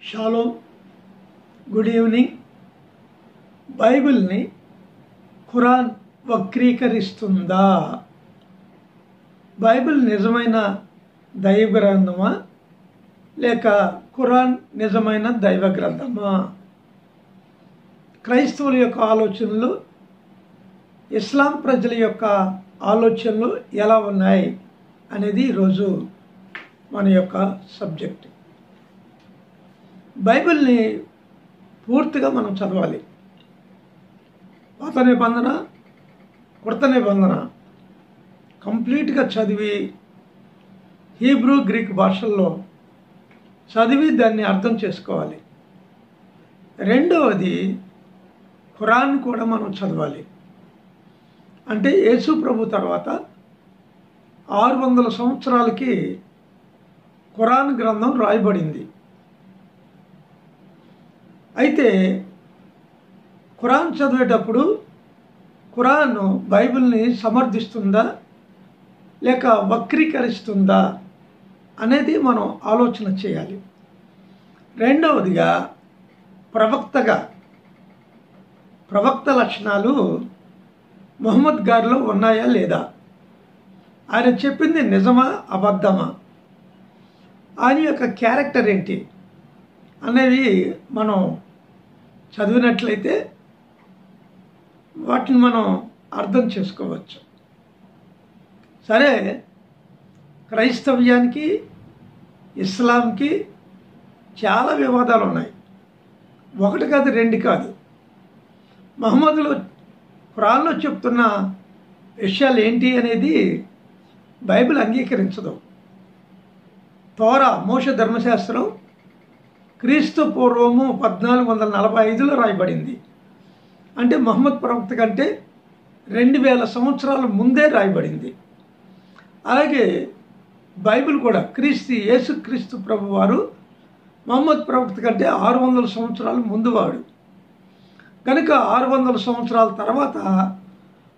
Shalom, good evening. బైబిల్ని Quran వక్రీకరిస్తుందా? Bible నిజమైన దైవ గ్రంథమా లేక ఖురాన్ నిజమైన దైవ గ్రంథమా? క్రైస్తవుల యొక్క ఆలోచనలు, ఇస్లాం ప్రజల యొక్క ఆలోచనలు ఎలా ఉన్నాయి అనేది ఈరోజు మన యొక్క సబ్జెక్ట్. బైబిల్ని పూర్తిగా మనం చదవాలి. పాత నిబంధన, కొత్త నిబంధన కంప్లీట్గా చదివి హీబ్రూ, గ్రీక్ భాషల్లో చదివి దాన్ని అర్థం చేసుకోవాలి. రెండవది, ఖురాన్ కూడా మనం చదవాలి. అంటే యేసు ప్రభు తర్వాత 600 సంవత్సరాలకి ఖురాన్ గ్రంథం రాయబడింది. అయితే ఖురాన్ చదివేటప్పుడు ఖురాన్ బైబిల్ని సమర్థిస్తుందా లేక వక్రీకరిస్తుందా అనేది మనం ఆలోచన చేయాలి. రెండవదిగా, ప్రవక్త లక్షణాలు ముహమ్మద్ గారిలో ఉన్నాయా లేదా? ఆయన చెప్పింది నిజమా అబద్ధమా? ఆయన యొక్క క్యారెక్టర్ ఏంటి అనేవి మనం చదివినట్లయితే వాటిని మనం అర్థం చేసుకోవచ్చు. సరే, క్రైస్తవ్యానికి, ఇస్లాంకి చాలా వివాదాలు ఉన్నాయి. ఒకటి కాదు, రెండు కాదు. మహమ్మదులో ఖురాన్లో చెప్తున్న విషయాలు ఏంటి అనేది బైబిల్ అంగీకరించదు. తోరా, మోషే ధర్మశాస్త్రం క్రీస్తు పూర్వము 1445లో రాయబడింది. అంటే మహమ్మద్ ప్రవక్త కంటే 2000 సంవత్సరాల ముందే రాయబడింది. అలాగే బైబిల్ కూడా యేసుక్రీస్తు ప్రభు వారు మహమ్మద్ ప్రవక్త కంటే 600 సంవత్సరాల ముందువాడు. కనుక 600 సంవత్సరాల తర్వాత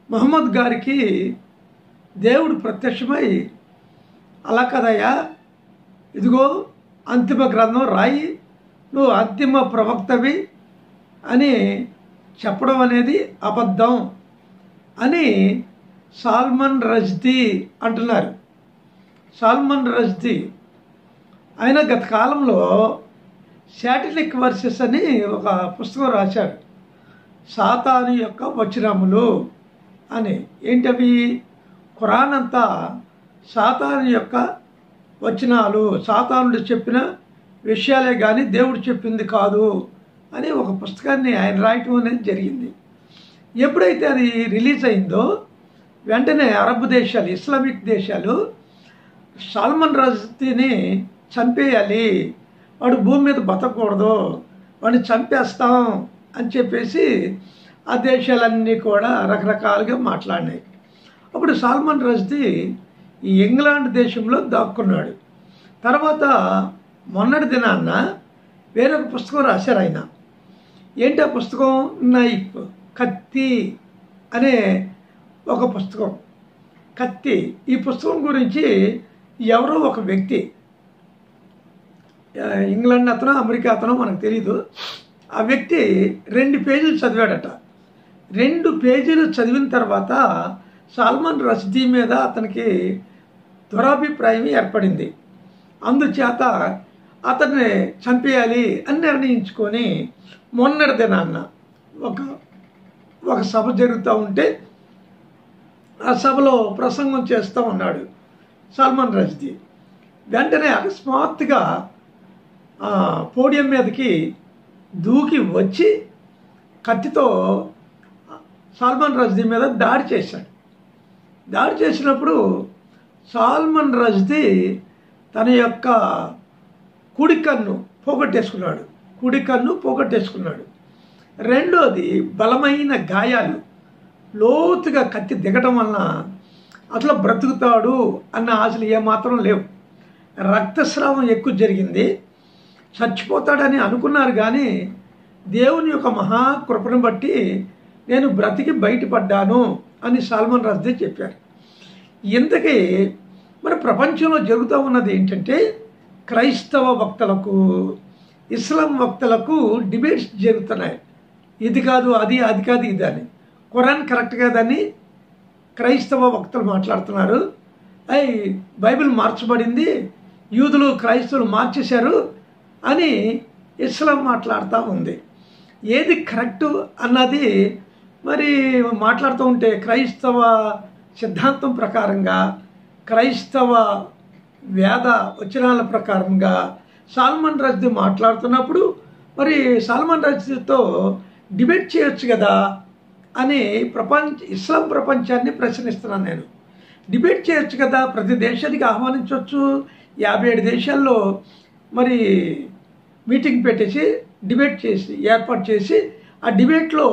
మహమ్మద్ గారికి దేవుడు ప్రత్యక్షమై, అలా కదయ్యా, ఇదిగో అంతిమ గ్రంథం రాయి, నువ్వు అంతిమ ప్రవక్తవి అని చెప్పడం అనేది అబద్ధం అని సాల్మన్ రష్దీ అంటున్నారు. సాల్మన్ రష్దీ ఆయన గత కాలంలో శాటిలిక్ వర్సెస్ అని ఒక పుస్తకం రాశాడు. సాతాను యొక్క వచనములు అని. ఏంటవి? ఖురాన్ అంతా సాతాను యొక్క వచనాలు, సాతానుడు చెప్పిన విషయాలే కానీ దేవుడు చెప్పింది కాదు అని ఒక పుస్తకాన్ని ఆయన రాయటం అనేది జరిగింది. ఎప్పుడైతే అది రిలీజ్ అయిందో వెంటనే అరబ్ దేశాలు, ఇస్లామిక్ దేశాలు సాల్మన్ రష్దీని చంపేయాలి, వాడు భూమి మీద బతకూడదు, వాడిని చంపేస్తాం అని చెప్పేసి ఆ దేశాలన్నీ కూడా రకరకాలుగా మాట్లాడినాయి. అప్పుడు సాల్మన్ రష్దీ ఈ ఇంగ్లాండ్ దేశంలో దాక్కున్నాడు. తర్వాత మొన్నటి దినాన్న వేరొక పుస్తకం రాశారు ఆయన. ఏంటి ఆ పుస్తకం? నైఫ్, కత్తి అనే ఒక పుస్తకం. కత్తి. ఈ పుస్తకం గురించి ఎవరో ఒక వ్యక్తి, ఇంగ్లాండ్ అతను అమెరికా అతను మనకు తెలీదు, ఆ వ్యక్తి 2 పేజీలు చదివాడట. 2 పేజీలు చదివిన తర్వాత సాల్మన్ రష్దీ మీద అతనికి దురాభిప్రాయం ఏర్పడింది. అందుచేత అతన్ని చంపేయాలి అని నిర్ణయించుకొని మొన్నటి దినాన్న ఒక సభ జరుగుతూ ఉంటే ఆ సభలో ప్రసంగం చేస్తూ ఉన్నాడు సాల్మన్ రష్దీ. వెంటనే అకస్మాత్తుగా పోడియం మీదకి దూకి వచ్చి కత్తితో సాల్మన్ రష్దీ మీద దాడి చేశాడు. దాడి చేసినప్పుడు సాల్మన్ రష్దీ తన యొక్క కుడి కన్ను పోగొట్టేసుకున్నాడు. రెండోది, బలమైన గాయాలు, లోతుగా కత్తి దిగటం వలన అసలు బ్రతుకుతాడు అన్న ఆశలు ఏమాత్రం లేవు. రక్తస్రావం ఎక్కువ జరిగింది. చచ్చిపోతాడని అనుకున్నారు, కానీ దేవుని యొక్క మహాకృపను బట్టి నేను బ్రతికి బయటపడ్డాను అని సాల్మన్ రష్దీ చెప్పారు. ఇంతకీ మన ప్రపంచంలో జరుగుతూ ఉన్నది ఏంటంటే, క్రైస్తవ భక్తులకు ఇస్లాం వక్తలకు డిబేట్స్ జరుగుతున్నాయి. ఇది కాదు అది, అది కాదు ఇది అని. ఖురాన్ కరెక్ట్ కాదని క్రైస్తవ వక్తలు మాట్లాడుతున్నారు. బైబిల్ మార్చబడింది, యూదులు క్రైస్తవులు మార్చేశారు అని ఇస్లాం మాట్లాడుతూ ఉంది. ఏది కరెక్టు అన్నది మరి మాట్లాడుతూ ఉంటే క్రైస్తవ సిద్ధాంతం ప్రకారంగా, క్రైస్తవ వేద వచనాల ప్రకారంగా సాల్మన్ రష్దీ మాట్లాడుతున్నప్పుడు మరి సాల్మన్ రష్దీతో డిబేట్ చేయొచ్చు కదా అని ఇస్లాం ప్రపంచాన్ని ప్రశ్నిస్తున్నాను నేను. డిబేట్ చేయొచ్చు కదా, ప్రతి దేశానికి ఆహ్వానించవచ్చు. 57 దేశాల్లో మరి మీటింగ్ పెట్టేసి డిబేట్ ఏర్పాటు చేసి ఆ డిబేట్లో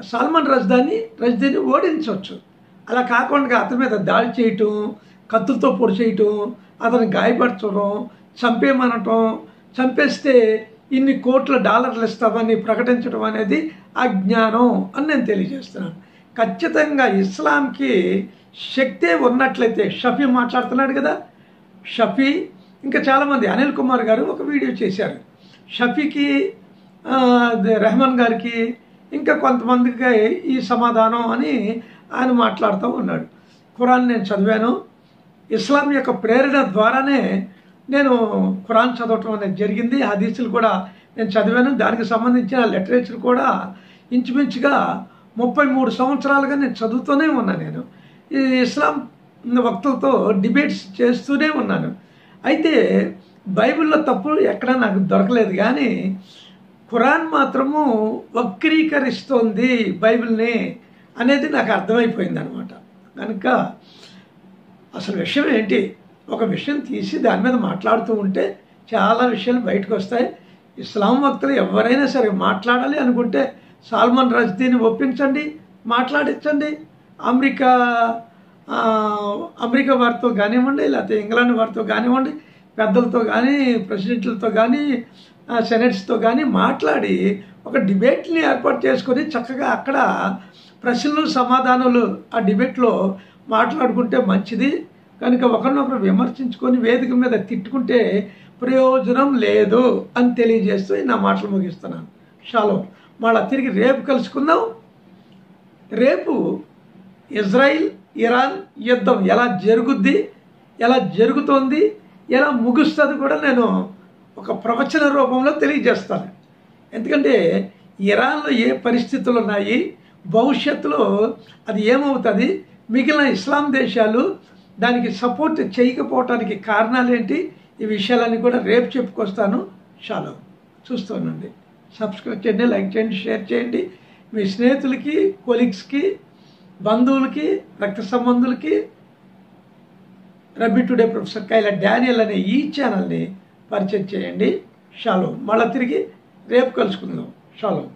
సాల్మన్ రష్దీని ఓడించవచ్చు. అలా కాకుండా అతని మీద దాడి చేయటం, కత్తులతో పొడి చేయటం, అతను గాయపరచడం, చంపేమనటం, చంపేస్తే ఇన్ని కోట్ల డాలర్లు ఇస్తామని ప్రకటించడం అనేది అజ్ఞానం అని నేను తెలియజేస్తున్నాను. ఖచ్చితంగా ఇస్లాంకి శక్తే ఉన్నట్లయితే, షఫీ మాట్లాడుతున్నాడు కదా, షఫీ ఇంకా చాలామంది, అనిల్ కుమార్ గారు ఒక వీడియో చేశారు. షఫీకి, రెహమాన్ గారికి, ఇంకా కొంతమందికి ఈ సమాధానం అని ఆయన మాట్లాడుతూ ఉన్నాడు. ఖురాన్ నేను చదివాను, ఇస్లాం యొక్క ప్రేరణ ద్వారానే నేను ఖురాన్ చదవటం అనేది జరిగింది. హదీసులు కూడా నేను చదివాను, దానికి సంబంధించిన లిటరేచర్ కూడా ఇంచుమించుగా 33 సంవత్సరాలుగా నేను చదువుతూనే ఉన్నాను. నేను ఈ ఇస్లాం వక్తులతో డిబేట్స్ చేస్తూనే ఉన్నాను. అయితే బైబిల్లో తప్పు ఎక్కడా నాకు దొరకలేదు, కానీ ఖురాన్ మాత్రము వక్రీకరిస్తోంది బైబిల్ని అనేది నాకు అర్థమైపోయింది అనమాట. కనుక అసలు విషయం ఏంటి, ఒక విషయం తీసి దాని మీద మాట్లాడుతూ ఉంటే చాలా విషయాలు బయటకు వస్తాయి. ఇస్లాం వక్తలు ఎవరైనా సరే మాట్లాడాలి అనుకుంటే సాల్మన్ రష్దీని ఒప్పించండి, మాట్లాడించండి. అమెరికా వారితో కానివ్వండి, లేకపోతే ఇంగ్లాండ్ వారితో కానివ్వండి, పెద్దలతో కానీ, ప్రెసిడెంట్లతో కానీ, సెనేట్స్తో కానీ మాట్లాడి ఒక డిబేట్ని ఏర్పాటు చేసుకొని చక్కగా అక్కడ ప్రశ్నలు సమాధానాలు ఆ డిబేట్లో మాట్లాడుకుంటే మంచిది. కనుక ఒకరినొకరు విమర్శించుకొని వేదిక మీద తిట్టుకుంటే ప్రయోజనం లేదు అని తెలియజేస్తూ నా మాటలు ముగిస్తున్నాను. షాలోమ్. మళ్ళీ తిరిగి రేపు కలుసుకుందాం. రేపు ఇజ్రాయిల్ ఇరాన్ యుద్ధం ఎలా జరుగుద్ది, ఎలా జరుగుతోంది, ఎలా ముగుస్తుంది కూడా నేను ఒక ప్రవచన రూపంలో తెలియజేస్తాను. ఎందుకంటే ఇరాన్లో ఏ పరిస్థితులు ఉన్నాయి, భవిష్యత్తులో అది ఏమవుతుంది, మిగిలిన ఇస్లాం దేశాలు దానికి సపోర్ట్ చేయకపోవటానికి కారణాలు ఏంటి, ఈ విషయాలన్నీ కూడా రేపు చెప్పుకొస్తాను. షాలోమ్. చూస్తూనండి, సబ్స్క్రైబ్ చేయండి, లైక్ చేయండి, షేర్ చేయండి. మీ స్నేహితులకి, కొలీగ్స్కి, బంధువులకి, రక్త సంబంధులకి రబ్బీ టుడే ప్రొఫెసర్ కైలా డానియల్ అనే ఈ ఛానల్ని పరిచయం చేయండి. షాలోమ్. మళ్ళీ తిరిగి రేపు కలుసుకుందాం. షాలోమ్.